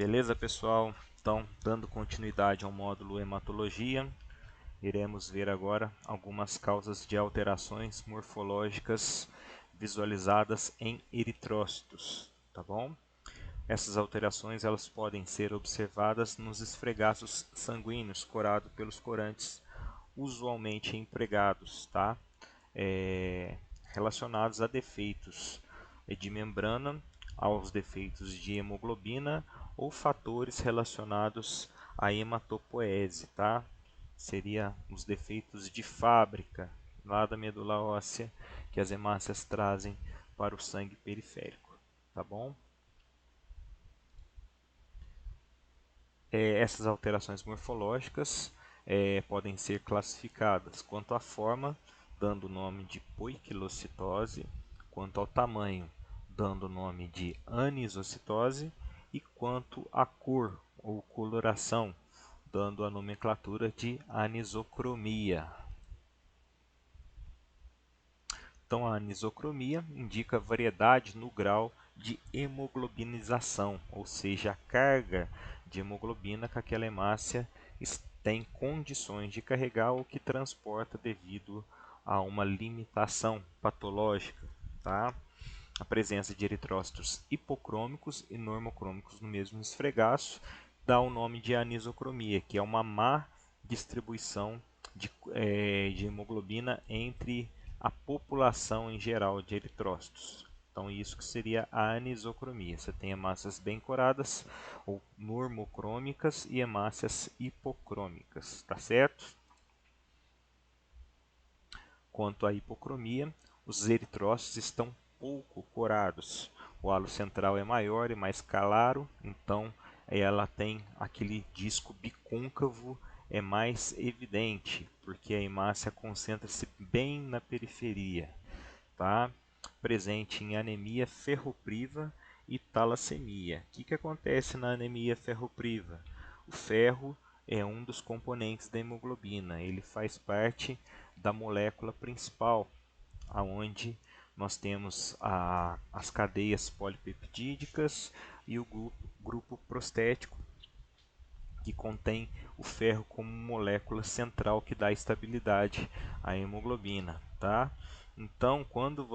Beleza, pessoal? Então, dando continuidade ao módulo Hematologia, iremos ver agora algumas causas de alterações morfológicas visualizadas em eritrócitos, tá bom? Essas alterações elas podem ser observadas nos esfregaços sanguíneos corados pelos corantes usualmente empregados, tá? Relacionados a defeitos de membrana, aos defeitos de hemoglobina ou fatores relacionados à hematopoese, tá? Seria os defeitos de fábrica lá da medula óssea que as hemácias trazem para o sangue periférico, tá bom? Essas alterações morfológicas podem ser classificadas quanto à forma, dando o nome de poiquilocitose, quanto ao tamanho, dando o nome de anisocitose, e quanto à cor ou coloração, dando a nomenclatura de anisocromia. Então, a anisocromia indica variedade no grau de hemoglobinização, ou seja, a carga de hemoglobina que aquela hemácia tem condições de carregar ou que transporta devido a uma limitação patológica, tá? A presença de eritrócitos hipocrômicos e normocrômicos no mesmo esfregaço dá o nome de anisocromia, que é uma má distribuição de hemoglobina entre a população em geral de eritrócitos. Então, isso que seria a anisocromia. Você tem hemácias bem coradas ou normocrômicas e hemácias hipocrômicas, tá certo? Quanto à hipocromia, os eritrócitos estão pouco corados. O halo central é maior e mais claro, então ela tem aquele disco bicôncavo, é mais evidente, porque a hemácia concentra-se bem na periferia, tá? Presente em anemia ferropriva e talassemia. O que acontece na anemia ferropriva? O ferro é um dos componentes da hemoglobina, ele faz parte da molécula principal, aonde nós temos as cadeias polipeptídicas e o grupo prostético, que contém o ferro como molécula central que dá estabilidade à hemoglobina, tá? Então, quando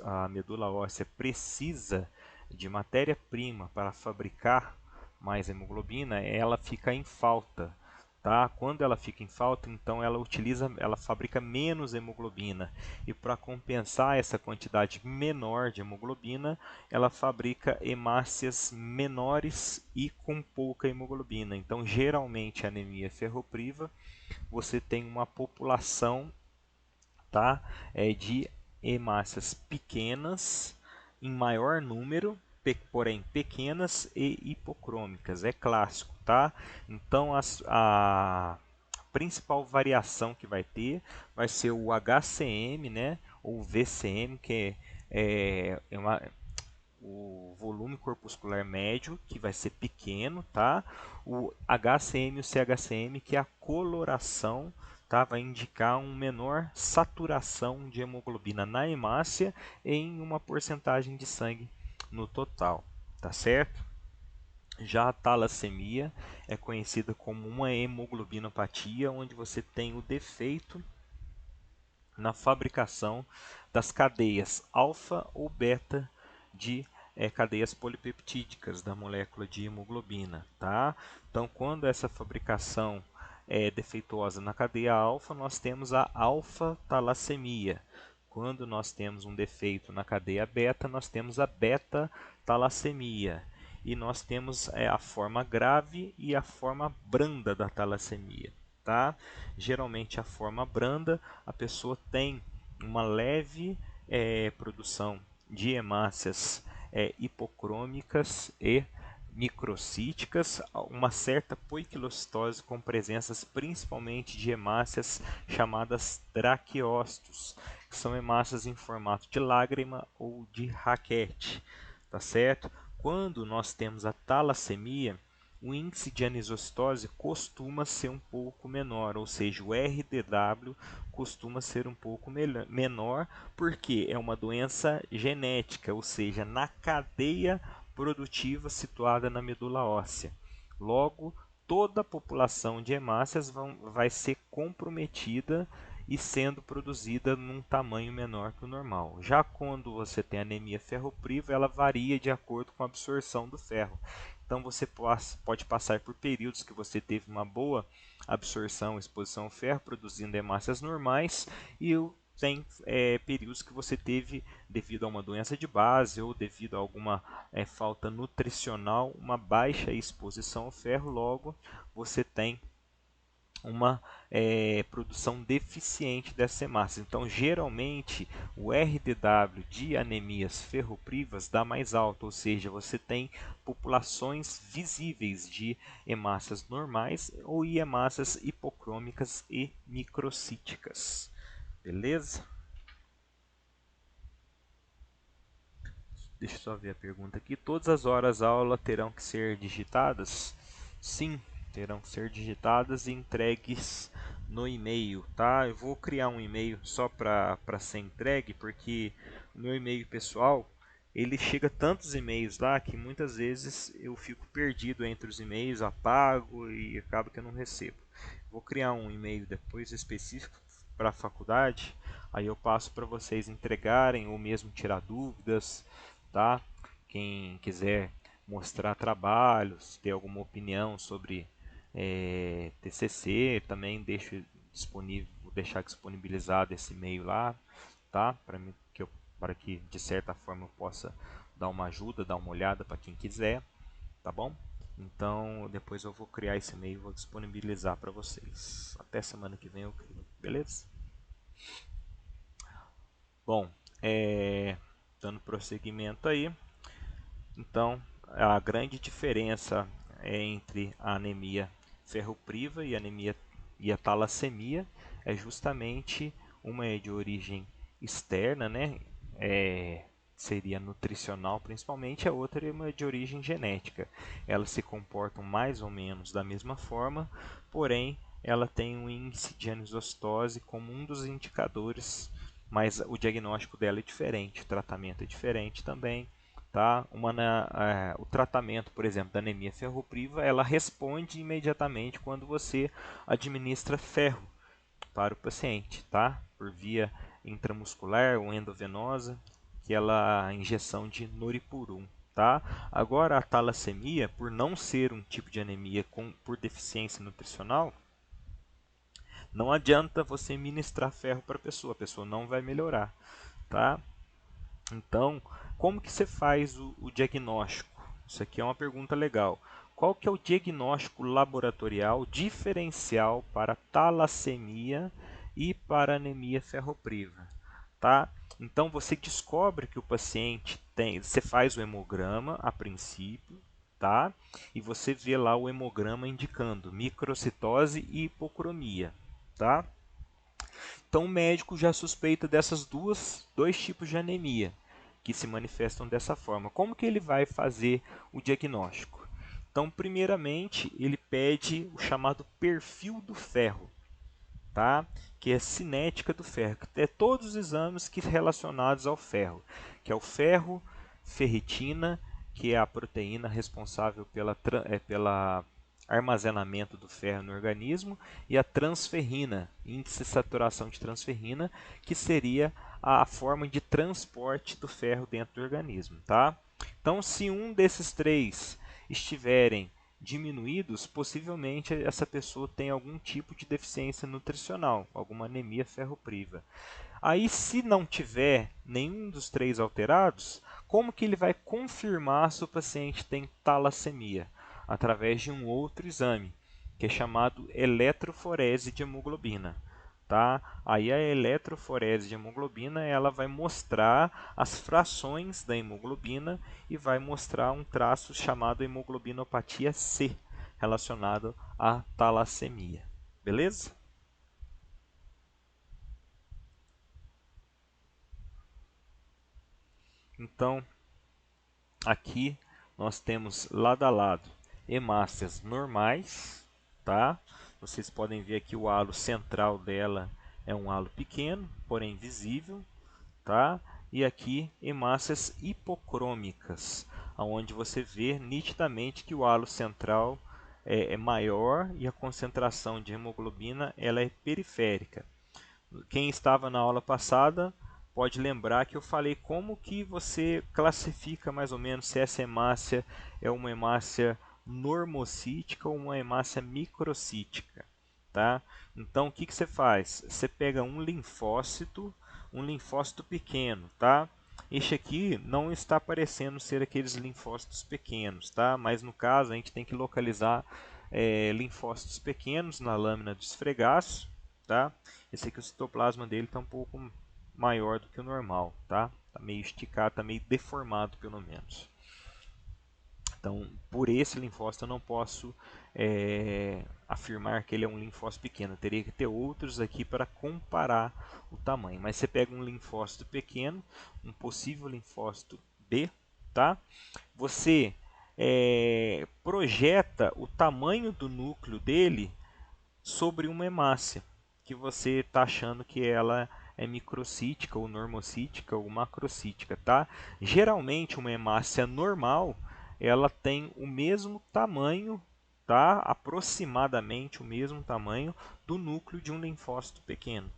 a medula óssea precisa de matéria-prima para fabricar mais hemoglobina, ela fica em falta, tá? Quando ela fica em falta, então ela fabrica menos hemoglobina, e para compensar essa quantidade menor de hemoglobina, ela fabrica hemácias menores e com pouca hemoglobina. Então, geralmente, a anemia ferropriva, você tem uma população, tá, de hemácias pequenas, em maior número, porém pequenas e hipocrômicas. É clássico, tá? Então, a principal variação que vai ter vai ser o HCM, né, ou VCM, que o volume corpuscular médio, que vai ser pequeno, tá? O HCM e o CHCM, que é a coloração, tá? Vai indicar uma menor saturação de hemoglobina na hemácia em uma porcentagem de sangue no total, tá certo? Já a talassemia é conhecida como uma hemoglobinopatia, onde você tem o defeito na fabricação das cadeias alfa ou beta de cadeias polipeptídicas da molécula de hemoglobina, tá? Então, quando essa fabricação é defeituosa na cadeia alfa, nós temos a alfa-talassemia. Quando nós temos um defeito na cadeia beta, nós temos a beta-talassemia. E nós temos a forma grave e a forma branda da talassemia, tá? Geralmente a forma branda, a pessoa tem uma leve produção de hemácias hipocrômicas e microcíticas, uma certa poiquilocitose com presenças principalmente de hemácias chamadas traqueócitos, que são hemácias em formato de lágrima ou de raquete, tá certo? Quando nós temos a talassemia, o índice de anisocitose costuma ser um pouco menor, ou seja, o RDW costuma ser um pouco menor, porque é uma doença genética, ou seja, na cadeia produtiva situada na medula óssea. Logo, toda a população de hemácias vai ser comprometida e sendo produzida num tamanho menor que o normal. Já quando você tem anemia ferropriva, ela varia de acordo com a absorção do ferro. Então você pode passar por períodos que você teve uma boa absorção, exposição ao ferro, produzindo hemácias normais, e tem períodos que você teve, devido a uma doença de base ou devido a alguma falta nutricional, uma baixa exposição ao ferro, logo você tem uma produção deficiente dessa hemácia. Então, geralmente, o RDW de anemias ferroprivas dá mais alto, ou seja, você tem populações visíveis de hemácias normais ou hemácias hipocrômicas e microcíticas. Beleza? Deixa eu só ver a pergunta aqui. Todas as horas aula terão que ser digitadas? Sim, terão que ser digitadas e entregues no e-mail, tá? Eu vou criar um e-mail só para ser entregue, porque o meu e-mail pessoal, ele chega tantos e-mails lá que muitas vezes eu fico perdido entre os e-mails, apago e acaba que eu não recebo. Vou criar um e-mail depois específico para a faculdade, aí eu passo para vocês entregarem ou mesmo tirar dúvidas, tá? Quem quiser mostrar trabalhos, ter alguma opinião sobre TCC, também deixo disponível, vou deixar disponibilizado esse e-mail lá, tá? Para que de certa forma eu possa dar uma ajuda, dar uma olhada para quem quiser, tá bom? Então depois eu vou criar esse e-mail e vou disponibilizar para vocês. Até semana que vem eu crio, beleza? Bom, dando prosseguimento aí, então a grande diferença entre a anemia ferropriva e a talassemia é justamente uma é de origem externa, né? Seria nutricional principalmente, a outra é uma de origem genética. Elas se comportam mais ou menos da mesma forma, porém ela tem um índice de anisostose como um dos indicadores, mas o diagnóstico dela é diferente, o tratamento é diferente também. Tá? O tratamento, por exemplo, da anemia ferropriva, ela responde imediatamente quando você administra ferro para o paciente, tá? Por via intramuscular ou endovenosa, que ela a injeção de noripurum. Tá? Agora, a talassemia, por não ser um tipo de anemia por deficiência nutricional, não adianta você ministrar ferro para a pessoa não vai melhorar. Tá? Então, como que você faz o diagnóstico? Isso aqui é uma pergunta legal. Qual que é o diagnóstico laboratorial diferencial para talassemia e para anemia ferropriva? Tá? Então, você descobre que o paciente tem, você faz o hemograma a princípio, tá? E você vê lá o hemograma indicando microcitose e hipocromia, tá? Então o médico já suspeita dessas dois tipos de anemia que se manifestam dessa forma. Como que ele vai fazer o diagnóstico? Então, primeiramente, ele pede o chamado perfil do ferro, tá? Que é a cinética do ferro, que é todos os exames relacionados ao ferro, que é o ferro, ferritina, que é a proteína responsável pela armazenamento do ferro no organismo, e a transferrina, índice de saturação de transferrina, que seria a forma de transporte do ferro dentro do organismo. Tá? Então, se um desses três estiverem diminuídos, possivelmente essa pessoa tem algum tipo de deficiência nutricional, alguma anemia ferropriva. Aí, se não tiver nenhum dos três alterados, como que ele vai confirmar se o paciente tem talassemia? Através de um outro exame, que é chamado eletroforese de hemoglobina. Tá? Aí a eletroforese de hemoglobina ela vai mostrar as frações da hemoglobina e vai mostrar um traço chamado hemoglobinopatia C, relacionado à talassemia. Beleza? Então, aqui nós temos lado a lado hemácias normais, tá? Vocês podem ver aqui o halo central dela é um halo pequeno, porém visível, tá? E aqui hemácias hipocrômicas, onde você vê nitidamente que o halo central é maior e a concentração de hemoglobina ela é periférica. Quem estava na aula passada pode lembrar que eu falei como que você classifica mais ou menos se essa hemácia é uma hemácia normocítica ou uma hemácia microcítica, tá? Então o que que você faz? Você pega um linfócito pequeno, tá? Este aqui não está parecendo ser aqueles linfócitos pequenos, tá? Mas no caso a gente tem que localizar linfócitos pequenos na lâmina do esfregaço, tá? Esse aqui o citoplasma dele está um pouco maior do que o normal, tá? Tá meio esticado, está meio deformado pelo menos. Então, por esse linfócito eu não posso afirmar que ele é um linfócito pequeno. Eu teria que ter outros aqui para comparar o tamanho. Mas você pega um linfócito pequeno, um possível linfócito B, tá? Você projeta o tamanho do núcleo dele sobre uma hemácia que você está achando que ela é microcítica ou normocítica ou macrocítica, tá? Geralmente uma hemácia normal ela tem o mesmo tamanho, tá? Aproximadamente o mesmo tamanho do núcleo de um linfócito pequeno,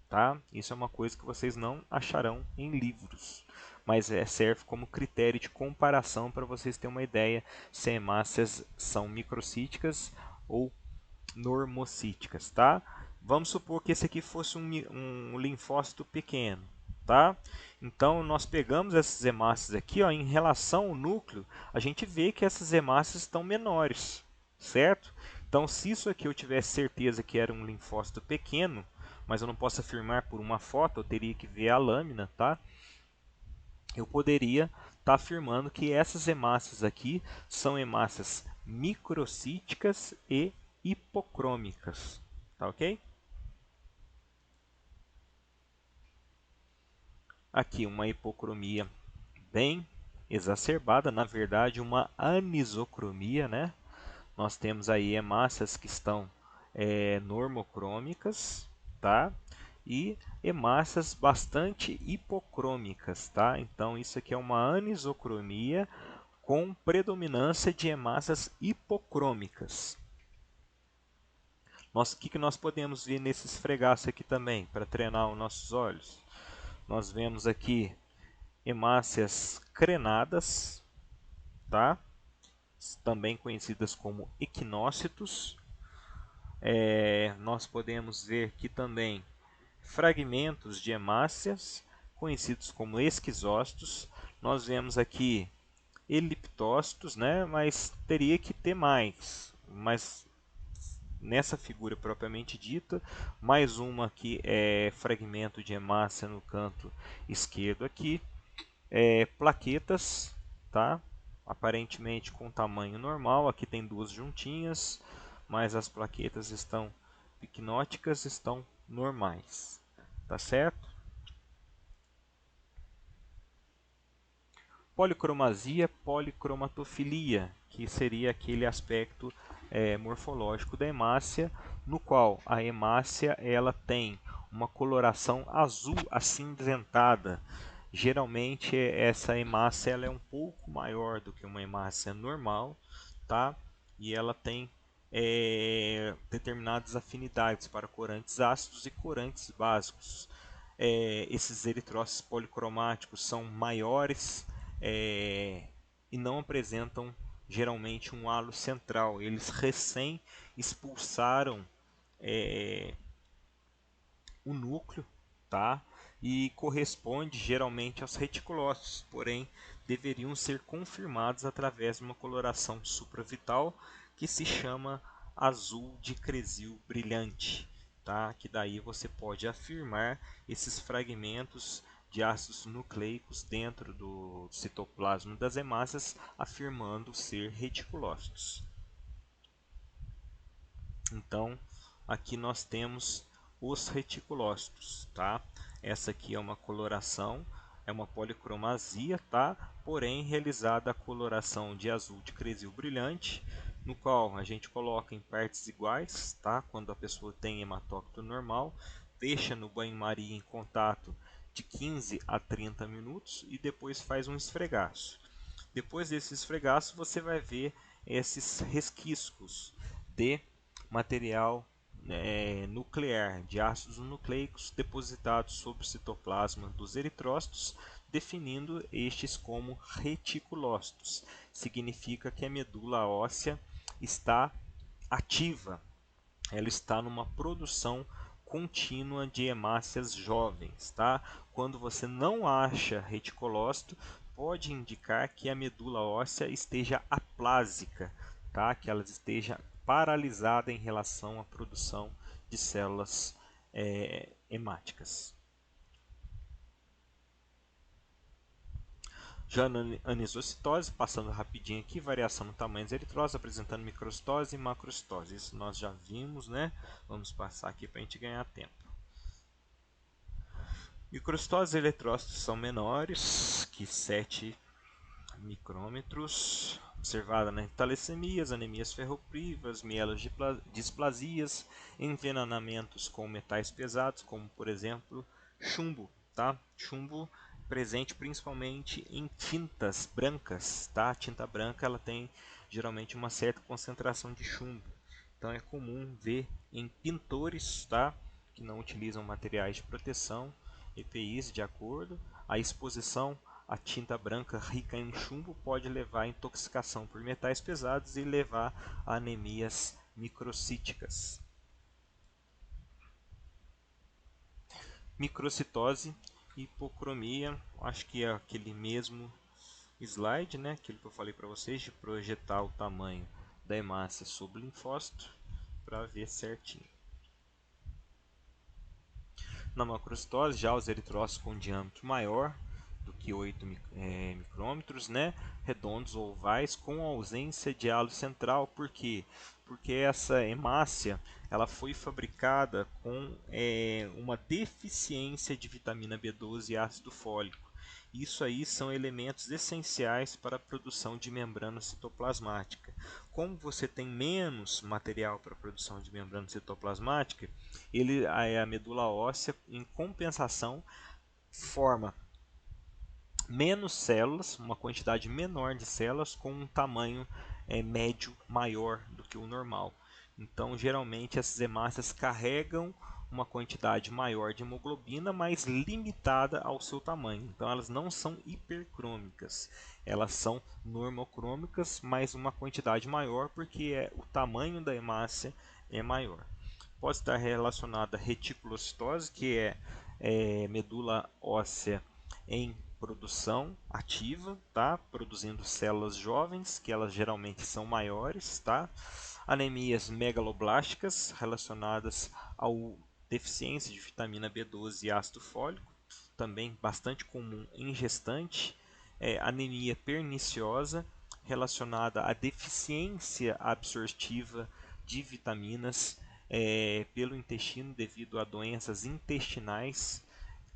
tá? Isso é uma coisa que vocês não acharão em livros, mas serve como critério de comparação para vocês terem uma ideia se hemácias são microcíticas ou normocíticas, tá? Vamos supor que esse aqui fosse um linfócito pequeno, tá? Então nós pegamos essas hemácias aqui, ó, em relação ao núcleo, a gente vê que essas hemácias estão menores, certo? Então se isso aqui eu tivesse certeza que era um linfócito pequeno, mas eu não posso afirmar por uma foto, eu teria que ver a lâmina, tá? Eu poderia estar afirmando que essas hemácias aqui são hemácias microcíticas e hipocrômicas, tá ok? Aqui uma hipocromia bem exacerbada, na verdade uma anisocromia, né? Nós temos aí hemácias que estão normocrômicas, tá? E hemácias bastante hipocrômicas, tá? Então isso aqui é uma anisocromia com predominância de hemácias hipocrômicas. O que nós podemos ver nesse esfregaço aqui também, para treinar os nossos olhos? Nós vemos aqui hemácias crenadas, tá? Também conhecidas como equinócitos. Nós podemos ver aqui também fragmentos de hemácias, conhecidos como esquizócitos. Nós vemos aqui eliptócitos, né? Mas teria que ter mais. Mas nessa figura propriamente dita, mais uma aqui é fragmento de hemácia no canto esquerdo aqui, plaquetas, tá? Aparentemente com tamanho normal, aqui tem duas juntinhas, mas as plaquetas estão picnóticas, estão normais, tá certo? Policromasia, policromatofilia, que seria aquele aspecto morfológico da hemácia, no qual a hemácia ela tem uma coloração azul acinzentada. Geralmente essa hemácia ela é um pouco maior do que uma hemácia normal, tá? E ela tem determinadas afinidades para corantes ácidos e corantes básicos. Esses eritrócitos policromáticos são maiores e não apresentam geralmente um halo central. Eles recém expulsaram o núcleo, tá? E corresponde geralmente aos reticulócitos, porém deveriam ser confirmados através de uma coloração supravital que se chama azul de cresil brilhante, tá? Que daí você pode afirmar esses fragmentos de ácidos nucleicos dentro do citoplasma das hemácias, afirmando ser reticulócitos. Então, aqui nós temos os reticulócitos, tá? Essa aqui é uma coloração, é uma policromasia, tá? Porém, realizada a coloração de azul de cresil brilhante, no qual a gente coloca em partes iguais, tá? Quando a pessoa tem hematócrito normal, deixa no banho-maria em contato de 15 a 30 minutos e depois faz um esfregaço. Depois desse esfregaço, você vai ver esses resquícios de material nuclear, de ácidos nucleicos depositados sobre o citoplasma dos eritrócitos, definindo estes como reticulócitos. Significa que a medula óssea está ativa, ela está numa produção contínua de hemácias jovens, tá? Quando você não acha reticulócito, pode indicar que a medula óssea esteja aplásica, tá? Que ela esteja paralisada em relação à produção de células hemáticas. Já na anisocitose, passando rapidinho aqui, variação no tamanho dos eritrós, apresentando microcitose e macrocitose. Isso nós já vimos, né? Vamos passar aqui para a gente ganhar tempo. Microcitose e eritrócitos são menores que 7 micrômetros, observada nas talassemias, anemias ferroprivas, mielodisplasias, envenenamentos com metais pesados, como por exemplo chumbo, tá? Chumbo presente principalmente em tintas brancas, tá? A tinta branca ela tem geralmente uma certa concentração de chumbo, então é comum ver em pintores, tá? Que não utilizam materiais de proteção, EPIs de acordo, a exposição a tinta branca rica em chumbo pode levar a intoxicação por metais pesados e levar a anemias microcíticas. Microcitose, hipocromia, acho que é aquele mesmo slide, né? Aquilo que eu falei para vocês de projetar o tamanho da hemácia sobre o linfócito para ver certinho. Na macrocitose, já os eritrócitos com diâmetro maior do que 8 micrômetros, né? Redondos ou ovais, com ausência de halo central. Por quê? Porque essa hemácia ela foi fabricada com uma deficiência de vitamina B12 e ácido fólico. Isso aí são elementos essenciais para a produção de membrana citoplasmática. Como você tem menos material para a produção de membrana citoplasmática, a medula óssea, em compensação, forma menos células, uma quantidade menor de células com um tamanho médio maior do que o normal. Então, geralmente, essas hemácias carregam uma quantidade maior de hemoglobina, mas limitada ao seu tamanho. Então, elas não são hipercrômicas, elas são normocrômicas, mas uma quantidade maior, porque o tamanho da hemácia é maior. Pode estar relacionada à reticulocitose, que é medula óssea em produção ativa, tá? Produzindo células jovens, que elas geralmente são maiores, tá? Anemias megaloblásticas relacionadas ao deficiência de vitamina B12 e ácido fólico, também bastante comum em gestante. Anemia perniciosa relacionada à deficiência absortiva de vitaminas pelo intestino devido a doenças intestinais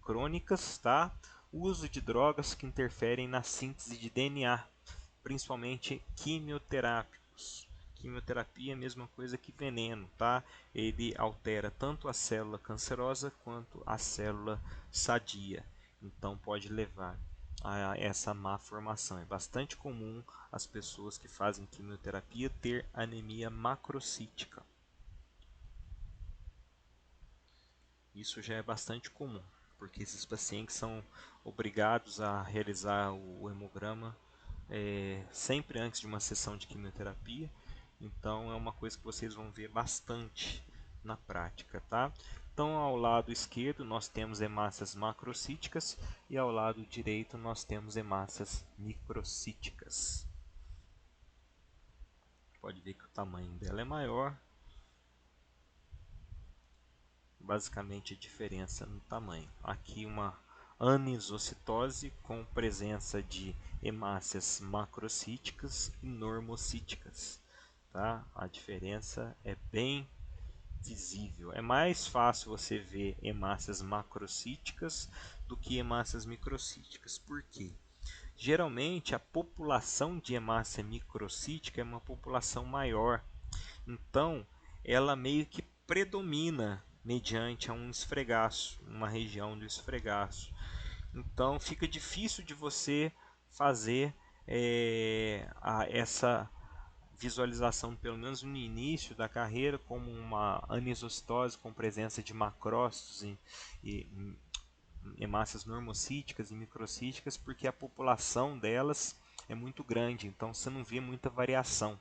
crônicas, tá? Uso de drogas que interferem na síntese de DNA, principalmente quimioterápicos. Quimioterapia é a mesma coisa que veneno, tá? Ele altera tanto a célula cancerosa quanto a célula sadia. Então pode levar a essa má formação. É bastante comum as pessoas que fazem quimioterapia ter anemia macrocítica. Isso já é bastante comum, porque esses pacientes são obrigados a realizar o hemograma sempre antes de uma sessão de quimioterapia. Então é uma coisa que vocês vão ver bastante na prática, tá? Então ao lado esquerdo nós temos hemácias macrocíticas e ao lado direito nós temos hemácias microcíticas. Pode ver que o tamanho dela é maior. Basicamente a diferença no tamanho. Aqui uma anisocitose com presença de hemácias macrocíticas e normocíticas. Tá? A diferença é bem visível. É mais fácil você ver hemácias macrocíticas do que hemácias microcíticas. Por quê? Geralmente a população de hemácia microcítica é uma população maior. Então ela meio que predomina mediante um esfregaço, uma região do esfregaço. Então fica difícil de você fazer essa visualização, pelo menos no início da carreira, como uma anisocitose com presença de macrócitos e hemácias normocíticas e microcíticas, porque a população delas é muito grande, então você não vê muita variação,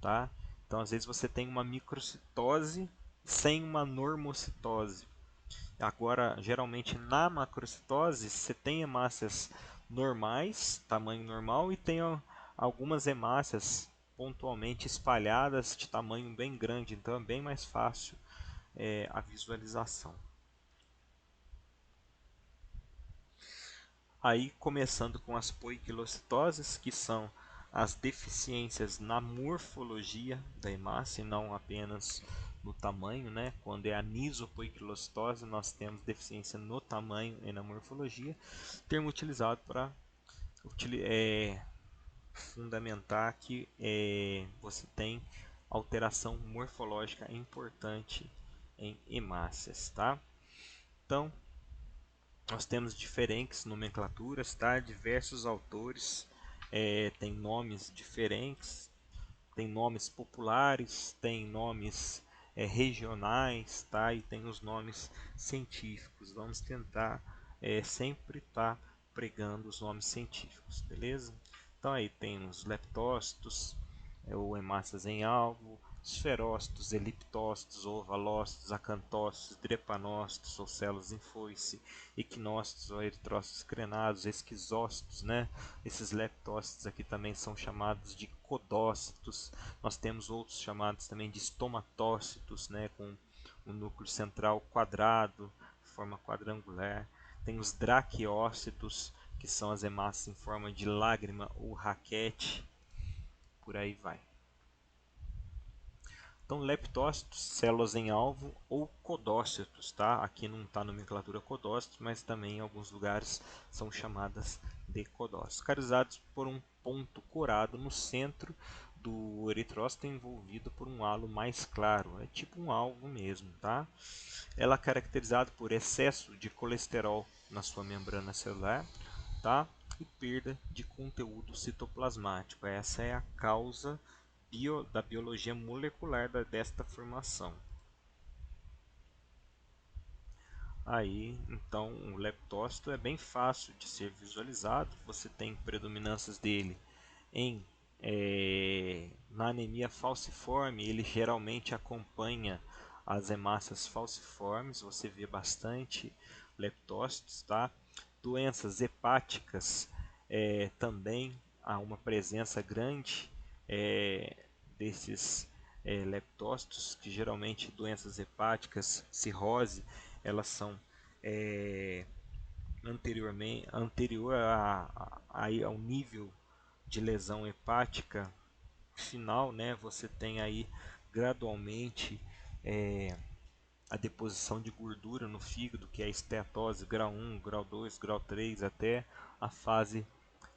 tá? Então às vezes você tem uma microcitose sem uma normocitose. Agora, geralmente na macrocitose, você tem hemácias normais, tamanho normal, e tem algumas hemácias pontualmente espalhadas de tamanho bem grande, então é bem mais fácil a visualização. Aí, começando com as poiquilocitoses, que são as deficiências na morfologia da hemácia, não apenas no tamanho, né? Quando é a anisopoiquilocitose, nós temos deficiência no tamanho e na morfologia, termo utilizado para fundamentar que você tem alteração morfológica importante em hemácias, tá? Então, nós temos diferentes nomenclaturas, tá? Diversos autores têm nomes diferentes, tem nomes populares, tem nomes regionais, tá? E tem os nomes científicos. Vamos tentar sempre estar pregando os nomes científicos, beleza? Então aí tem os leptócitos, ou hemácias em alvo, esferócitos, eliptócitos, ovalócitos, acantócitos, drepanócitos, ou células em foice, equinócitos ou eritrócitos crenados, esquizócitos, né? Esses leptócitos aqui também são chamados de codócitos. Nós temos outros chamados também de estomatócitos, né? Com o núcleo central quadrado, forma quadrangular. Tem os draqueócitos, que são as hemácias em forma de lágrima ou raquete, por aí vai. Então, leptócitos, células em alvo ou codócitos, tá? Aqui não está a nomenclatura codócitos, mas também em alguns lugares são chamadas de codócitos. Caracterizados por um ponto corado no centro do eritrócito envolvido por um halo mais claro, é tipo um alvo mesmo, tá? Ela é caracterizada por excesso de colesterol na sua membrana celular, tá? E perda de conteúdo citoplasmático. Essa é a causa da biologia molecular desta formação. Aí, então, o leptócito é bem fácil de ser visualizado. Você tem predominâncias dele em na anemia falciforme. Ele geralmente acompanha as hemácias falciformes. Você vê bastante leptócitos, tá? Doenças hepáticas também há uma presença grande desses leptócitos, que geralmente doenças hepáticas, cirrose, elas são anterior ao nível de lesão hepática final, né? Você tem aí gradualmente a deposição de gordura no fígado, que é a esteatose grau 1, grau 2, grau 3, até a fase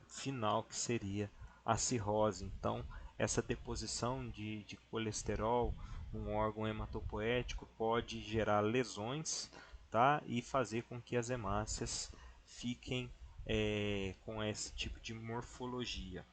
final, que seria a cirrose. Então, essa deposição de colesterol num órgão hematopoético pode gerar lesões, tá? E fazer com que as hemácias fiquem com esse tipo de morfologia.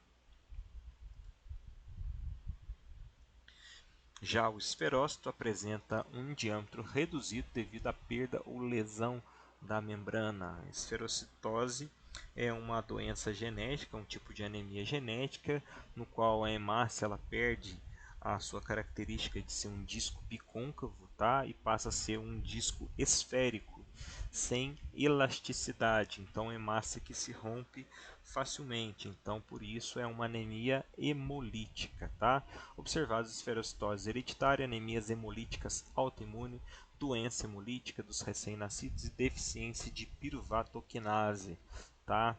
Já o esferócito apresenta um diâmetro reduzido devido à perda ou lesão da membrana. A esferocitose é uma doença genética, um tipo de anemia genética, no qual a hemácia ela perde a sua característica de ser um disco bicôncavo, tá? E passa a ser um disco esférico, sem elasticidade. Então, é hemácia que se rompe facilmente. Então, por isso é uma anemia hemolítica, tá? Observadas esferocitose hereditária, anemias hemolíticas autoimune, doença hemolítica dos recém-nascidos e deficiência de piruvatoquinase, tá?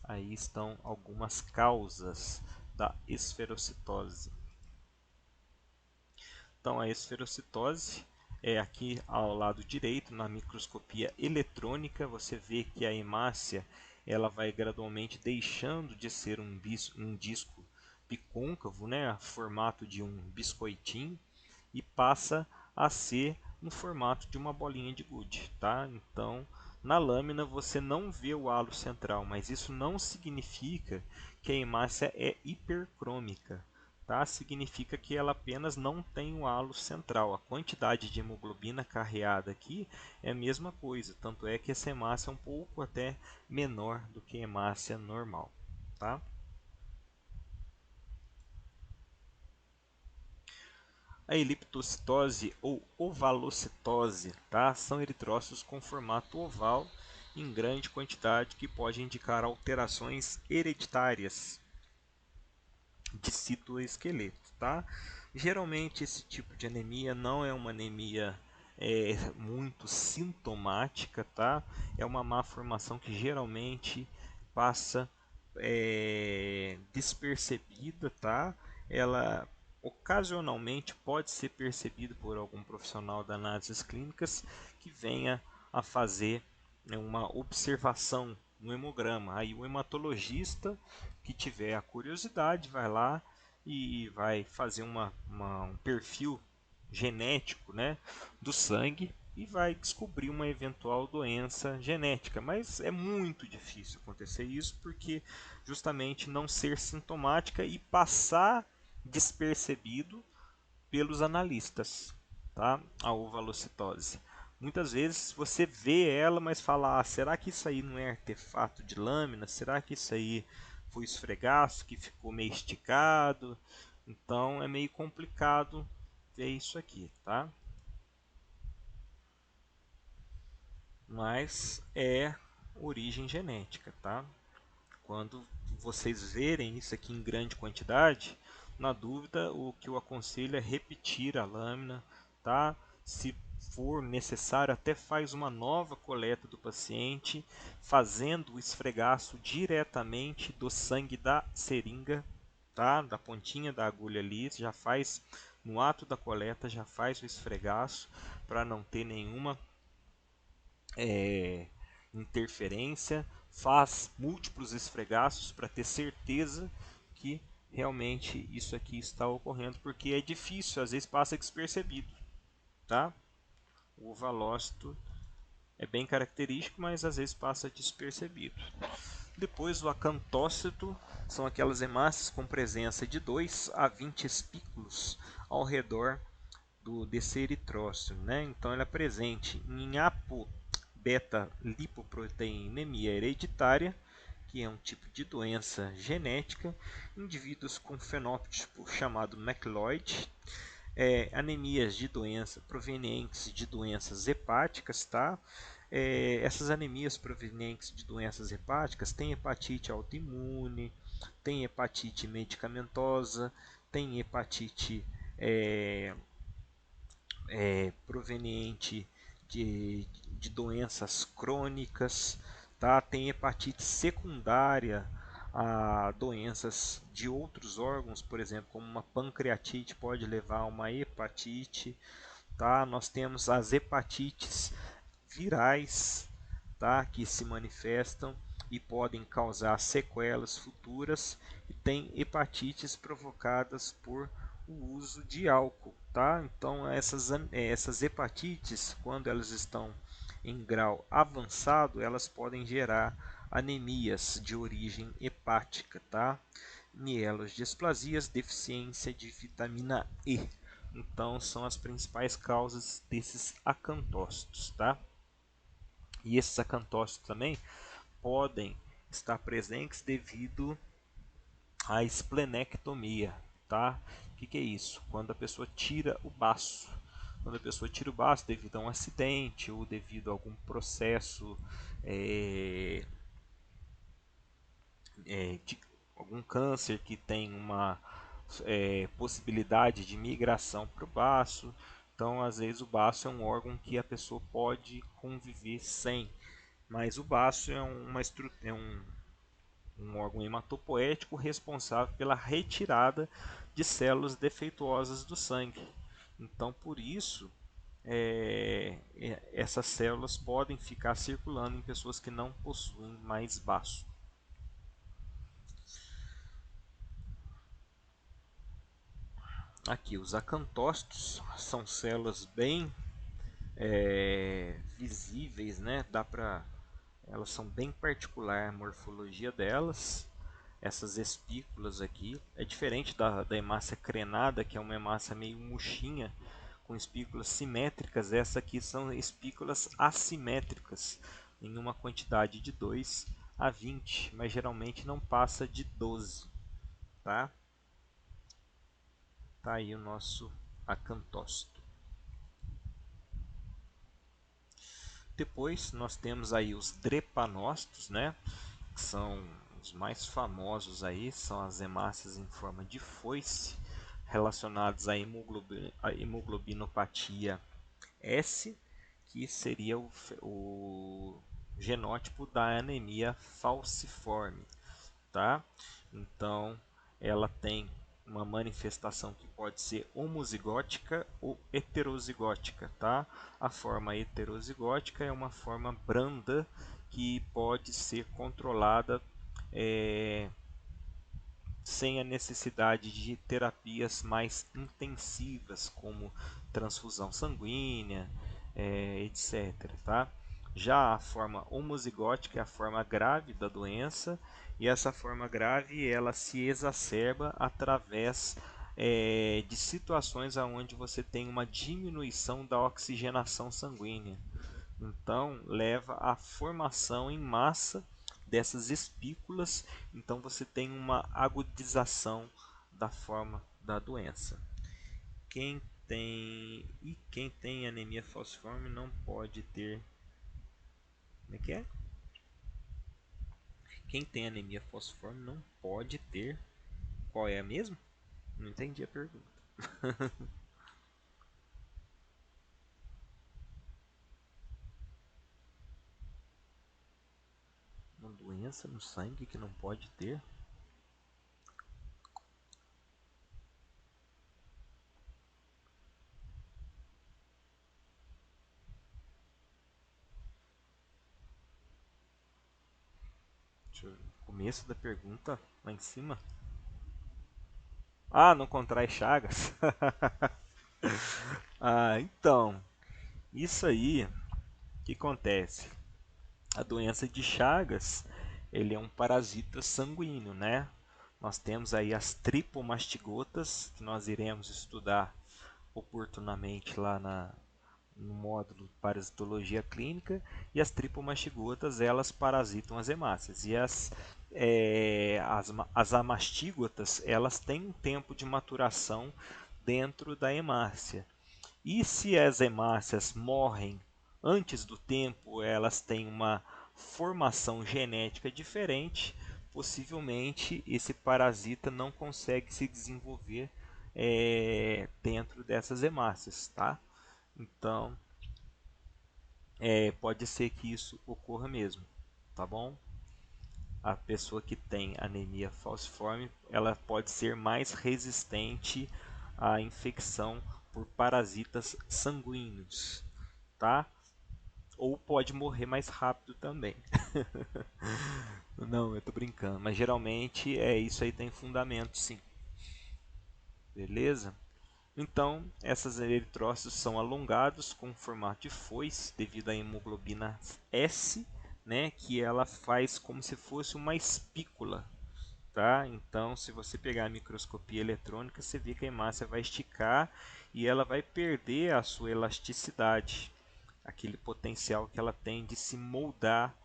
Aí estão algumas causas da esferocitose. Então, a esferocitose é aqui ao lado direito, na microscopia eletrônica, você vê que a hemácia ela vai gradualmente deixando de ser um disco bicôncavo, né, formato de um biscoitinho, e passa a ser no formato de uma bolinha de gude, tá? Então, Na lâmina você não vê o halo central, mas isso não significa que a hemácia é hipercrômica. Tá? Significa que ela apenas não tem o halo central. A quantidade de hemoglobina carreada aqui é a mesma coisa, tanto é que essa hemácia é um pouco até menor do que a hemácia normal. Tá? A eliptocitose ou ovalocitose, tá? São eritrócitos com formato oval em grande quantidade que pode indicar alterações hereditárias de citoesqueleto, tá? Geralmente esse tipo de anemia não é uma anemia muito sintomática, tá? É uma má formação que geralmente passa despercebida, tá? Ela ocasionalmente pode ser percebida por algum profissional das análises clínicas que venha a fazer uma observação no hemograma. Aí o hematologista que tiver a curiosidade vai lá e vai fazer um perfil genético, né, do sangue e vai descobrir uma eventual doença genética. Mas é muito difícil acontecer isso porque justamente não ser sintomática e passar despercebido pelos analistas, tá? A ovalocitose. Muitas vezes você vê ela, mas fala: será que isso aí não é artefato de lâmina? Será que isso aí foi esfregaço que ficou meio esticado? Então é meio complicado ver isso aqui, tá? Mas é origem genética, tá? Quando vocês verem isso aqui em grande quantidade, na dúvida, o que eu aconselho é repetir a lâmina, tá? Se for necessário, até faz uma nova coleta do paciente, fazendo o esfregaço diretamente do sangue da seringa, tá? Da pontinha da agulha ali, já faz no ato da coleta, já faz o esfregaço para não ter nenhuma interferência, faz múltiplos esfregaços para ter certeza que realmente isso aqui está ocorrendo, porque é difícil, às vezes passa despercebido, tá? O ovalócito é bem característico, mas às vezes passa despercebido. Depois o acantócito são aquelas hemácias com presença de 2 a 20 espículos ao redor desse eritrócito, né? Então ele é presente em beta-lipoproteinemia hereditária, que é um tipo de doença genética, indivíduos com fenótipo chamado McLeod, anemias de doença provenientes de doenças hepáticas, tá? Essas anemias provenientes de doenças hepáticas têm hepatite autoimune, tem hepatite medicamentosa, tem hepatite proveniente de doenças crônicas, tá? Tem hepatite secundária a doenças de outros órgãos, por exemplo, como uma pancreatite pode levar a uma hepatite, tá? Nós temos as hepatites virais, tá? Que se manifestam e podem causar sequelas futuras, e tem hepatites provocadas por o uso de álcool, tá? Então essas hepatites, quando elas estão em grau avançado, elas podem gerar anemias de origem hepática, tá? Mielodisplasias, deficiência de vitamina E. Então são as principais causas desses acantócitos, tá? E esses acantócitos também podem estar presentes devido à esplenectomia, tá? O que é isso? Quando a pessoa tira o baço. Quando a pessoa tira o baço devido a um acidente ou devido a algum processo é, de algum câncer que tem uma possibilidade de migração para o baço. Então, às vezes, o baço é um órgão que a pessoa pode conviver sem, mas o baço é um órgão hematopoético responsável pela retirada de células defeituosas do sangue. Então, por isso, essas células podem ficar circulando em pessoas que não possuem mais baço. Aqui, os acantócitos são células bem visíveis, né? Elas são bem particular a morfologia delas. Essas espículas aqui é diferente da hemácia crenada, que é uma hemácia meio murchinha, com espículas simétricas. Essa aqui são espículas assimétricas, em uma quantidade de 2 a 20, mas geralmente não passa de 12, tá? Tá aí o nosso acantócito. Depois nós temos aí os drepanócitos, né? Que são os mais famosos aí, são as hemácias em forma de foice, relacionados à hemoglobinopatia S, que seria o genótipo da anemia falciforme, tá? Então, ela tem uma manifestação que pode ser homozigótica ou heterozigótica, tá? A forma heterozigótica é uma forma branda que pode ser controlada é, sem a necessidade de terapias mais intensivas, como transfusão sanguínea, etc. Tá? Já a forma homozigótica é a forma grave da doença, e essa forma grave ela se exacerba através de situações onde você tem uma diminuição da oxigenação sanguínea. Então, leva à formação em massa dessas espículas. Então, você tem uma agudização da forma da doença. Quem tem anemia falciforme não pode ter. Como é que é? Quem tem anemia falciforme não pode ter. Qual é a mesma? Não entendi a pergunta. Uma doença no sangue que não pode ter? Deixa eu ver. Começo da pergunta lá em cima. Ah, não contrai chagas? Então, isso aí, o que acontece? A doença de Chagas, ele é um parasita sanguíneo, né? Nós temos aí as tripomastigotas, que nós iremos estudar oportunamente lá no módulo Parasitologia Clínica, e as tripomastigotas, elas parasitam as hemácias. E as amastígotas, elas têm um tempo de maturação dentro da hemácia. E se as hemácias morrem antes do tempo, elas têm uma formação genética diferente, possivelmente esse parasita não consegue se desenvolver dentro dessas hemácias, tá? Então, pode ser que isso ocorra mesmo, tá bom? A pessoa que tem anemia falciforme, ela pode ser mais resistente à infecção por parasitas sanguíneos, tá? Ou pode morrer mais rápido também. Não, eu tô brincando, mas geralmente isso aí tem fundamento, sim. Beleza? Então, essas eritrócitos são alongados com formato de foice devido à hemoglobina S, né, que ela faz como se fosse uma espícula, tá? Então, se você pegar a microscopia eletrônica, você vê que a hemácia vai esticar e ela vai perder a sua elasticidade, aquele potencial que ela tem de se moldar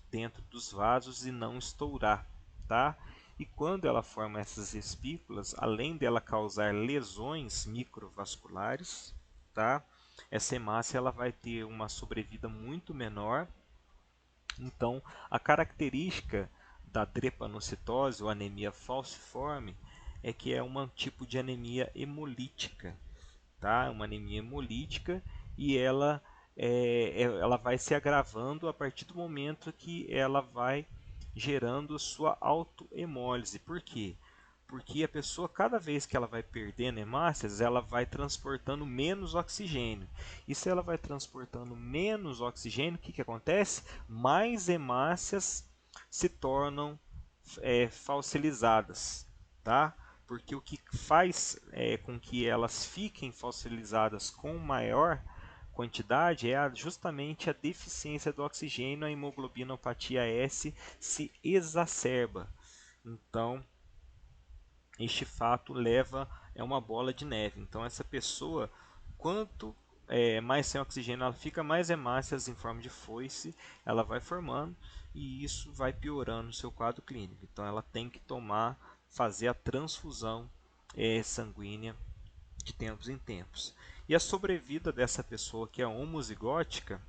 dentro dos vasos e não estourar, tá? E quando ela forma essas espículas, além dela causar lesões microvasculares, tá? Essa hemácia ela vai ter uma sobrevida muito menor. Então, a característica da drepanocitose ou anemia falciforme é que é um tipo de anemia hemolítica, tá? Uma anemia hemolítica, e ela vai se agravando a partir do momento que ela vai gerando sua autohemólise. Por quê? Porque a pessoa, cada vez que ela vai perdendo hemácias, ela vai transportando menos oxigênio. E se ela vai transportando menos oxigênio, o que acontece? Mais hemácias se tornam fossilizadas, tá? Porque o que faz com que elas fiquem fossilizadas com maior quantidade é justamente a deficiência do oxigênio, a hemoglobinopatia S se exacerba. Então, este fato é uma bola de neve. Então, essa pessoa, quanto mais sem oxigênio ela fica, mais hemácias em forma de foice ela vai formando e isso vai piorando o seu quadro clínico. Então, ela tem que fazer a transfusão sanguínea de tempos em tempos. E a sobrevida dessa pessoa que é homozigótica,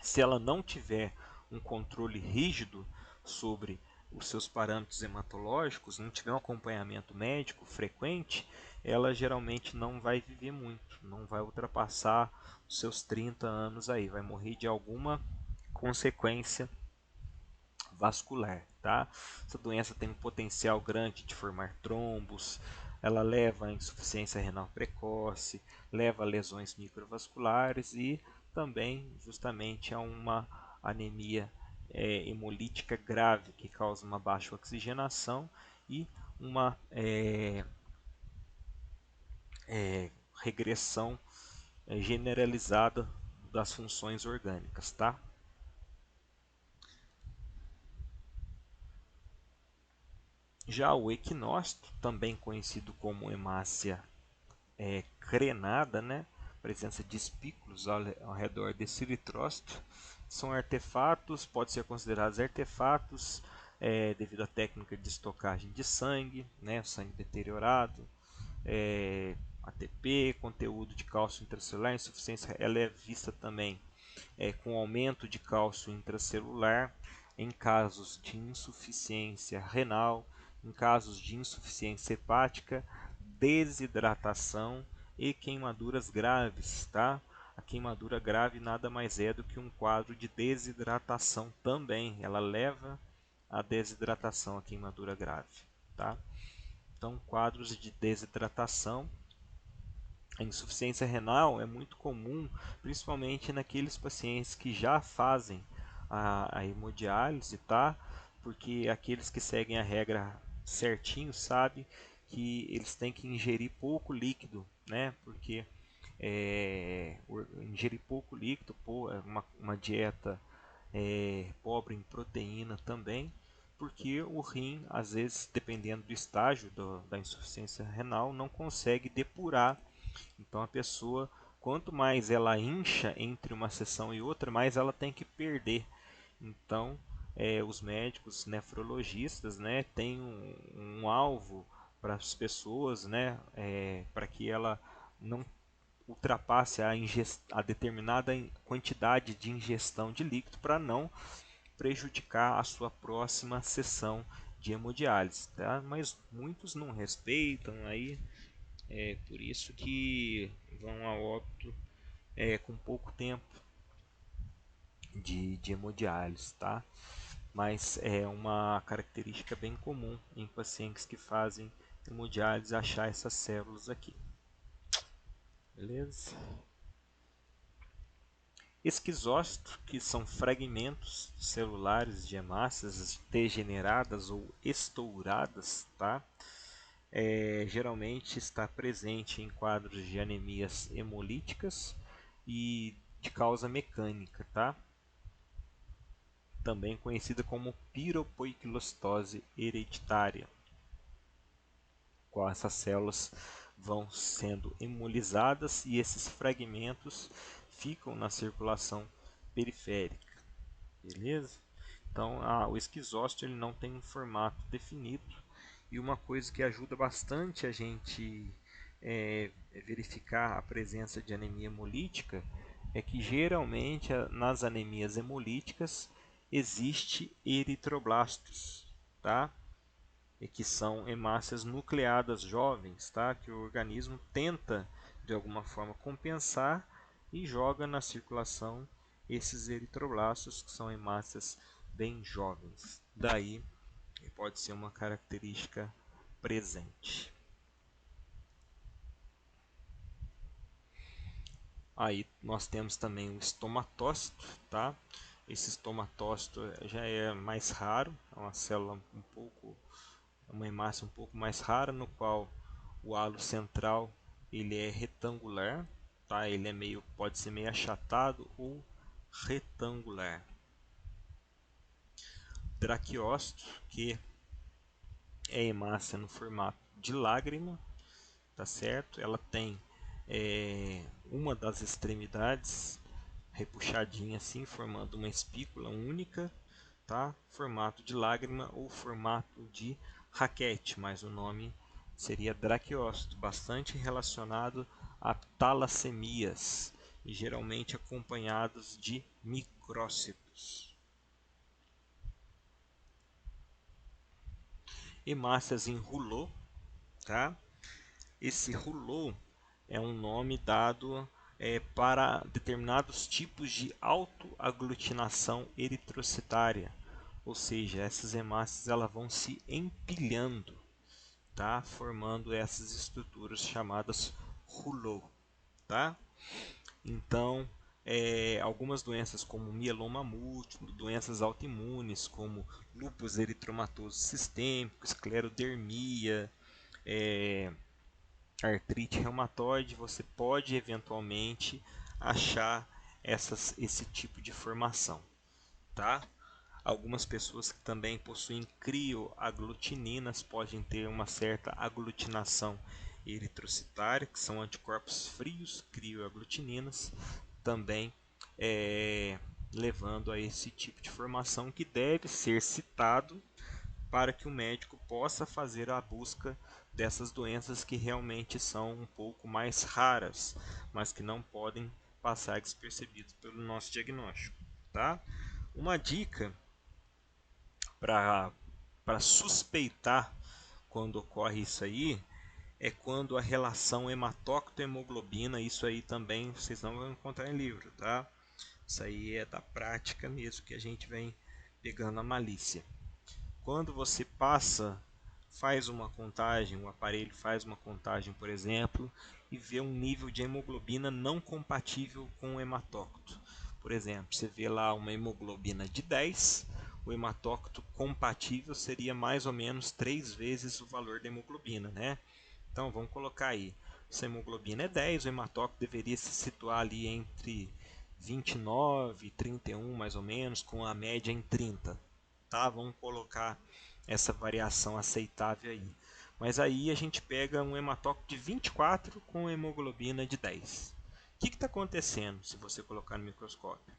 se ela não tiver um controle rígido sobre os seus parâmetros hematológicos, não tiver um acompanhamento médico frequente, ela geralmente não vai viver muito, não vai ultrapassar os seus 30 anos aí, vai morrer de alguma consequência vascular, tá? Essa doença tem um potencial grande de formar trombos, ela leva a insuficiência renal precoce, leva a lesões microvasculares e também justamente a uma anemia hemolítica grave que causa uma baixa oxigenação e uma regressão generalizada das funções orgânicas, tá? Já o equinócito, também conhecido como hemácia crenada, né? Presença de espículos ao redor desse eritrócito, são artefatos, pode ser considerados artefatos devido à técnica de estocagem de sangue, né? Sangue deteriorado, ATP, conteúdo de cálcio intracelular, insuficiência, ela é vista também com aumento de cálcio intracelular em casos de insuficiência renal, em casos de insuficiência hepática, desidratação e queimaduras graves, tá? A queimadura grave nada mais é do que um quadro de desidratação também, ela leva à desidratação, a queimadura grave, tá? Então, quadros de desidratação. A insuficiência renal é muito comum, principalmente naqueles pacientes que já fazem a hemodiálise, tá? Porque aqueles que seguem a regra certinho sabem que eles têm que ingerir pouco líquido, né? Porque ingerir pouco líquido, uma dieta pobre em proteína também, porque o rim, às vezes, dependendo do estágio da insuficiência renal, não consegue depurar. Então a pessoa, quanto mais ela incha entre uma sessão e outra, mais ela tem que perder. Então os médicos nefrologistas, né, têm um alvo para as pessoas, né, para que ela não ultrapasse a determinada quantidade de ingestão de líquido para não prejudicar a sua próxima sessão de hemodiálise, tá? Mas muitos não respeitam, aí é por isso que vão a óbito com pouco tempo de hemodiálise, tá? Mas é uma característica bem comum em pacientes que fazem hemodiálise achar essas células aqui. Beleza? Esquizócito, que são fragmentos celulares de hemácias degeneradas ou estouradas, tá? Geralmente está presente em quadros de anemias hemolíticas e de causa mecânica, tá? Também conhecida como piropoiquilostose hereditária, qual essas células vão sendo hemolizadas e esses fragmentos ficam na circulação periférica, beleza? Então, o esquizócito ele não tem um formato definido e uma coisa que ajuda bastante a gente verificar a presença de anemia hemolítica é que geralmente nas anemias hemolíticas existe eritroblastos, tá? E que são hemácias nucleadas jovens, tá? Que o organismo tenta de alguma forma compensar e joga na circulação esses eritroblastos, que são hemácias bem jovens. Daí pode ser uma característica presente. Aí nós temos também o estomatócito, tá? Esse estomatócito já é mais raro, é uma célula uma hemácia um pouco mais rara, no qual o halo central ele é retangular, tá? Ele pode ser meio achatado ou retangular. Braquiócito, que é hemácia no formato de lágrima, tá certo? Ela tem uma das extremidades repuxadinha assim, formando uma espícula única, tá? Formato de lágrima ou formato de raquete, mas o nome seria braquiócito, bastante relacionado a talassemias e geralmente acompanhados de micrócitos. Hemácias em rouleau, tá? Esse rouleau é um nome dado para determinados tipos de autoaglutinação eritrocitária, ou seja, essas hemácias elas vão se empilhando, tá? Formando essas estruturas chamadas rouleau, tá? Então, algumas doenças como mieloma múltiplo, doenças autoimunes como lúpus eritromatoso sistêmico, esclerodermia, artrite reumatoide, você pode eventualmente achar esse tipo de formação, tá? Algumas pessoas que também possuem crioaglutininas podem ter uma certa aglutinação eritrocitária, que são anticorpos frios, crioaglutininas, também levando a esse tipo de formação que deve ser citado para que o médico possa fazer a busca dessas doenças que realmente são um pouco mais raras, mas que não podem passar despercebidos pelo nosso diagnóstico, tá? Uma dica para suspeitar quando ocorre isso aí é quando a relação hematócrito-hemoglobina, isso aí também vocês não vão encontrar em livro, tá? Isso aí é da prática mesmo que a gente vem pegando a malícia. Quando você faz uma contagem, o aparelho faz uma contagem, por exemplo, e vê um nível de hemoglobina não compatível com o hematócrito. Por exemplo, você vê lá uma hemoglobina de 10, o hematócrito compatível seria mais ou menos 3 vezes o valor da hemoglobina, né? Então vamos colocar aí, se a hemoglobina é 10, o hematócrito deveria se situar ali entre 29 e 31 mais ou menos, com a média em 30. Tá? Vamos colocar essa variação aceitável aí. Mas aí a gente pega um hematócrito de 24 com hemoglobina de 10. O que está acontecendo se você colocar no microscópio?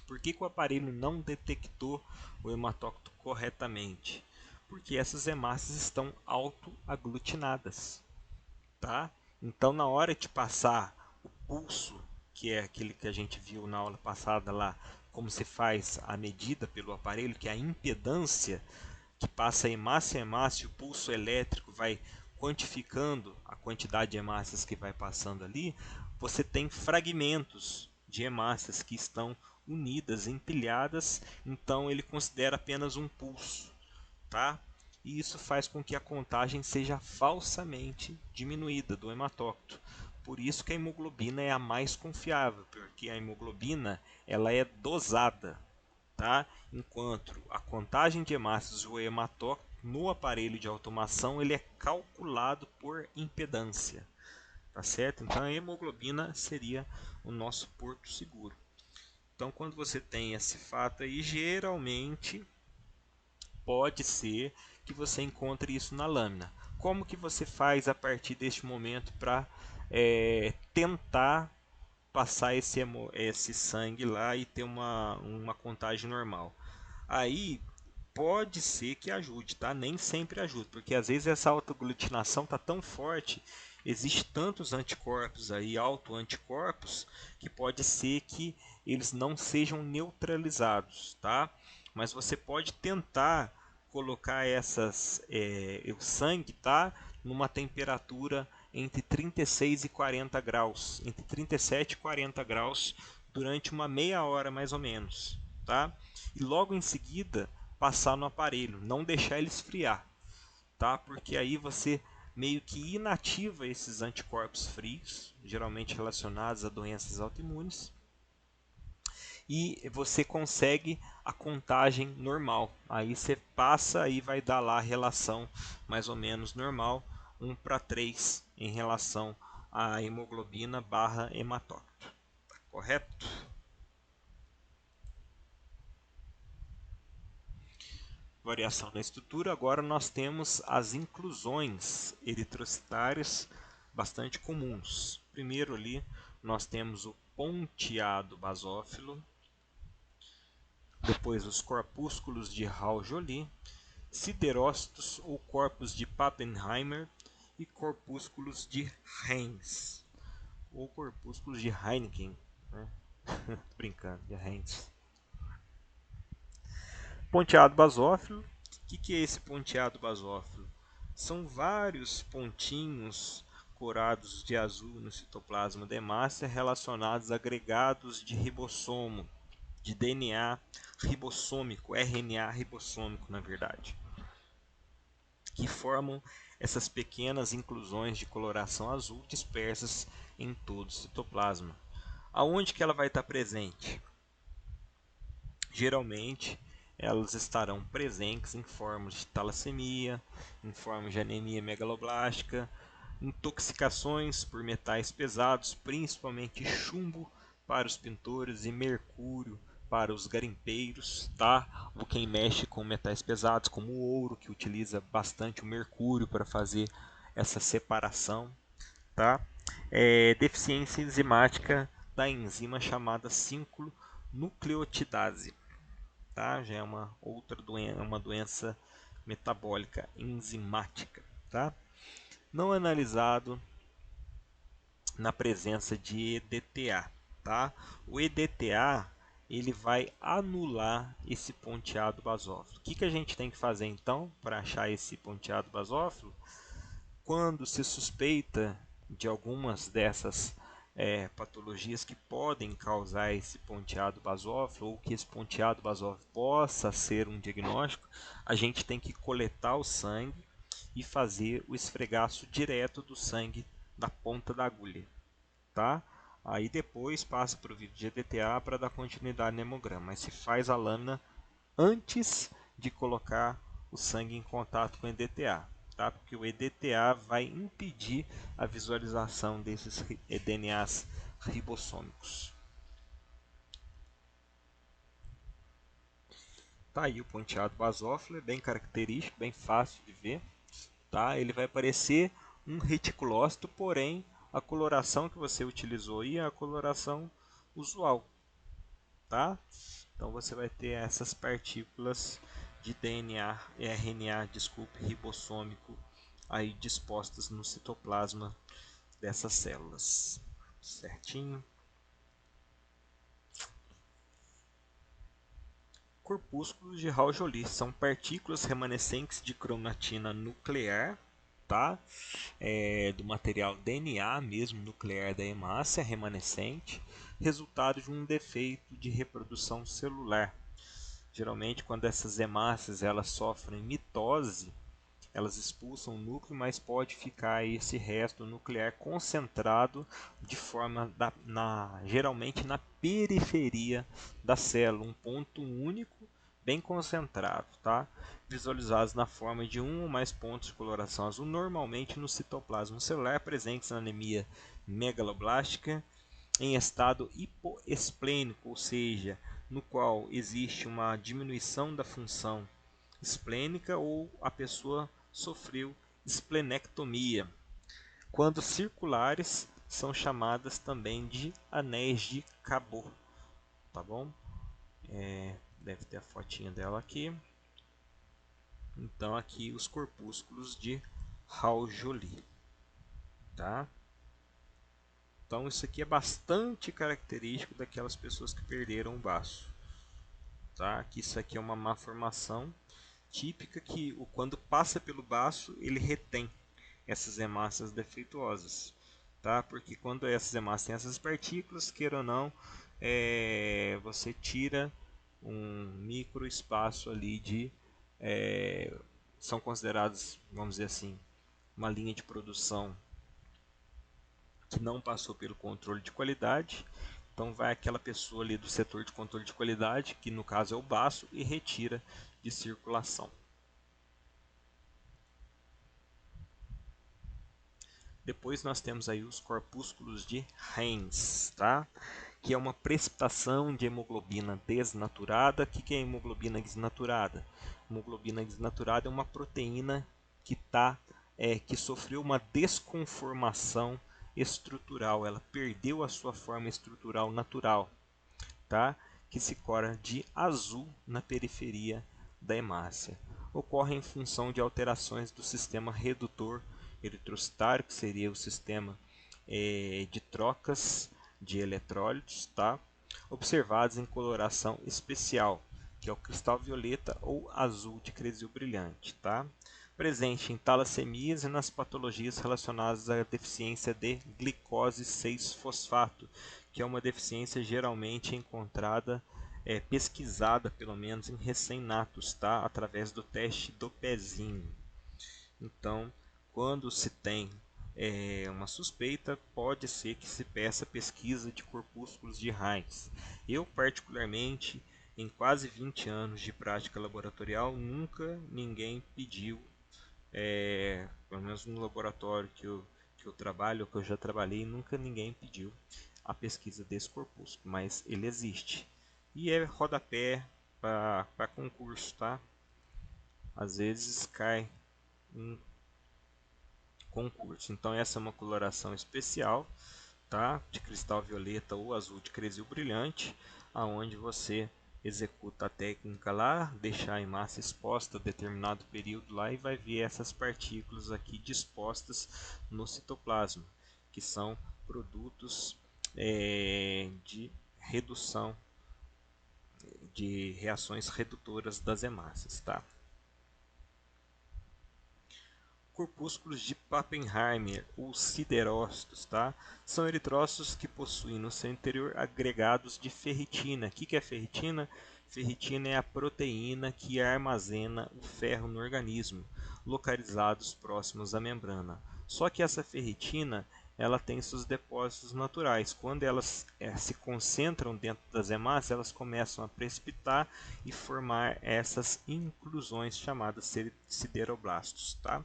Por que o aparelho não detectou o hematócrito corretamente? Porque essas hemácias estão autoaglutinadas, tá? Então, na hora de passar o pulso, que é aquele que a gente viu na aula passada lá, como se faz a medida pelo aparelho, que é a impedância que passa hemácia a hemácia, o pulso elétrico vai quantificando a quantidade de hemácias que vai passando ali, você tem fragmentos de hemácias que estão unidas, empilhadas, então ele considera apenas um pulso, tá? E isso faz com que a contagem seja falsamente diminuída do hematócrito. Por isso que a hemoglobina é a mais confiável, porque a hemoglobina ela é dosada, tá? Enquanto a contagem de hemácias e o hematócrito no aparelho de automação ele é calculado por impedância, tá certo? Então a hemoglobina seria o nosso porto seguro. Então quando você tem esse fato aí, geralmente pode ser que você encontre isso na lâmina. Como que você faz a partir deste momento para tentar passar esse sangue lá e ter uma contagem normal? Aí pode ser que ajude, tá? Nem sempre ajuda, porque às vezes essa autoaglutinação tá tão forte, existe tantos anticorpos aí, autoanticorpos, que pode ser que eles não sejam neutralizados, tá? Mas você pode tentar colocar o sangue, tá? Numa temperatura entre 36 e 40 graus, entre 37 e 40 graus durante uma meia hora mais ou menos, tá? E logo em seguida passar no aparelho, não deixar ele esfriar, tá? Porque aí você meio que inativa esses anticorpos frios, geralmente relacionados a doenças autoimunes, e você consegue a contagem normal. Aí você passa e vai dar lá a relação mais ou menos normal, 1 para 3 em relação a hemoglobina barra hematócrito. Tá correto? Variação na estrutura. Agora nós temos as inclusões eritrocitárias bastante comuns. Primeiro ali nós temos o ponteado basófilo, depois os corpúsculos de Hall-Joly, siderócitos ou corpos de Pappenheimer e corpúsculos de Heinz ou corpúsculos de Heineken, né? Brincando, de Heinz. Ponteado basófilo. O que é esse ponteado basófilo? São vários pontinhos corados de azul no citoplasma da hemácia relacionados a agregados de ribossomo, de DNA ribossômico, RNA ribossômico na verdade, que formam essas pequenas inclusões de coloração azul dispersas em todo o citoplasma. Aonde que ela vai estar presente? Geralmente elas estarão presentes em formas de talassemia, em formas de anemia megaloblástica, intoxicações por metais pesados, principalmente chumbo para os pintores e mercúrio para os garimpeiros, tá? Ou quem mexe com metais pesados, como o ouro, que utiliza bastante o mercúrio para fazer essa separação, tá? Deficiência enzimática da enzima chamada 5-nucleotidase, tá? Já é uma outra doença, uma doença metabólica enzimática, tá? Não analisado na presença de EDTA, tá? O EDTA ele vai anular esse ponteado basófilo. O que a gente tem que fazer então para achar esse ponteado basófilo? Quando se suspeita de algumas dessas patologias que podem causar esse ponteado basófilo ou que esse ponteado basófilo possa ser um diagnóstico, a gente tem que coletar o sangue e fazer o esfregaço direto do sangue da ponta da agulha, tá? Aí depois passa para o vídeo de EDTA para dar continuidade no hemograma, mas se faz a lâmina antes de colocar o sangue em contato com o EDTA, tá? Porque o EDTA vai impedir a visualização desses DNAs ribossômicos. Tá aí o ponteado basófilo, é bem característico, bem fácil de ver, tá? Ele vai parecer um reticulócito, porém a coloração que você utilizou aí é a coloração usual, tá? Então você vai ter essas partículas de DNA, RNA, desculpe, ribossômico aí dispostas no citoplasma dessas células, certinho? Corpúsculos de Hall-Joly são partículas remanescentes de cromatina nuclear, tá? Do material DNA mesmo nuclear da hemácia remanescente, resultado de um defeito de reprodução celular. Geralmente, quando essas hemácias elas sofrem mitose, elas expulsam o núcleo, mas pode ficar esse resto nuclear concentrado de forma geralmente na periferia da célula, um ponto único bem concentrado, tá? Visualizados na forma de um ou mais pontos de coloração azul, normalmente no citoplasma celular, presentes na anemia megaloblástica, em estado hipoesplênico, ou seja, no qual existe uma diminuição da função esplênica ou a pessoa sofreu esplenectomia. Quando circulares, são chamadas também de anéis de Cabot, tá bom? Deve ter a fotinha dela aqui. Então aqui os corpúsculos de Hall-Joly, tá? Então isso aqui é bastante característico daquelas pessoas que perderam o baço, tá? Aqui isso aqui é uma malformação típica que quando passa pelo baço ele retém essas hemácias defeituosas, tá? Porque quando essas hemácias têm essas partículas, queira ou não, você tira um micro espaço ali de são considerados, vamos dizer assim, uma linha de produção que não passou pelo controle de qualidade. Então vai aquela pessoa ali do setor de controle de qualidade, que no caso é o baço, e retira de circulação. Depois nós temos aí os corpúsculos de Heinz, tá? Que é uma precipitação de hemoglobina desnaturada. O que é hemoglobina desnaturada? Hemoglobina desnaturada é uma proteína que sofreu uma desconformação estrutural. Ela perdeu a sua forma estrutural natural, tá? Que se cora de azul na periferia da hemácia. Ocorre em função de alterações do sistema redutor eritrocitário, que seria o sistema de trocas de eletrólitos, tá? Observados em coloração especial, que é o cristal violeta ou azul de Cressil brilhante, tá? Presente em talassemias e nas patologias relacionadas à deficiência de glicose 6-fosfato, que é uma deficiência geralmente encontrada, pesquisada pelo menos em recém-natos, tá? Através do teste do pezinho. Então, quando se tem uma suspeita, pode ser que se peça pesquisa de corpúsculos de Heinz. Eu, particularmente, em quase 20 anos de prática laboratorial, nunca ninguém pediu, pelo menos no laboratório que eu trabalho, que eu já trabalhei, nunca ninguém pediu a pesquisa desse corpúsculo, mas ele existe. E é rodapé para concurso, tá? Às vezes cai um concurso. Então essa é uma coloração especial, tá? De cristal violeta ou azul de Cressil brilhante, aonde você executa a técnica lá, deixar a hemácia exposta determinado período lá e vai ver essas partículas aqui dispostas no citoplasma, que são produtos de redução, de reações redutoras das hemácias, tá? Corpúsculos de Pappenheimer ou siderócitos, tá? São eritrócitos que possuem no seu interior agregados de ferritina. O que é ferritina? Ferritina é a proteína que armazena o ferro no organismo, localizados próximos à membrana. Só que essa ferritina ela tem seus depósitos naturais. Quando elas se concentram dentro das hemácias, elas começam a precipitar e formar essas inclusões chamadas sideroblastos, tá?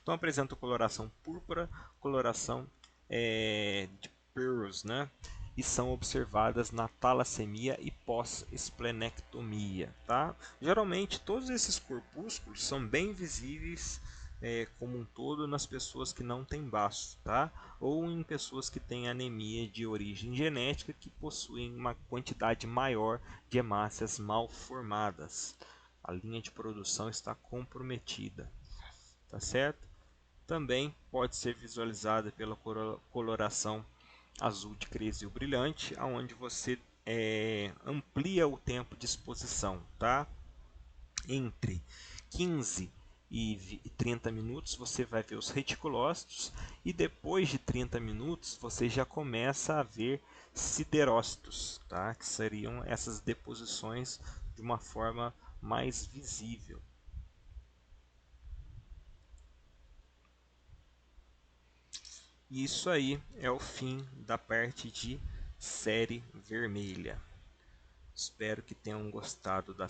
Então apresenta coloração púrpura, coloração de pearls, né? E são observadas na talassemia e pós-esplenectomia, tá? Geralmente todos esses corpúsculos são bem visíveis como um todo nas pessoas que não têm baço, tá? Ou em pessoas que têm anemia de origem genética que possuem uma quantidade maior de hemácias mal formadas. A linha de produção está comprometida, tá certo? Também pode ser visualizada pela coloração azul de Cressil brilhante, aonde você amplia o tempo de exposição, tá? Entre 15 e 30 minutos você vai ver os reticulócitos e depois de 30 minutos você já começa a ver siderócitos, tá? Que seriam essas deposições de uma forma mais visível. E isso aí é o fim da parte de série vermelha. Espero que tenham gostado da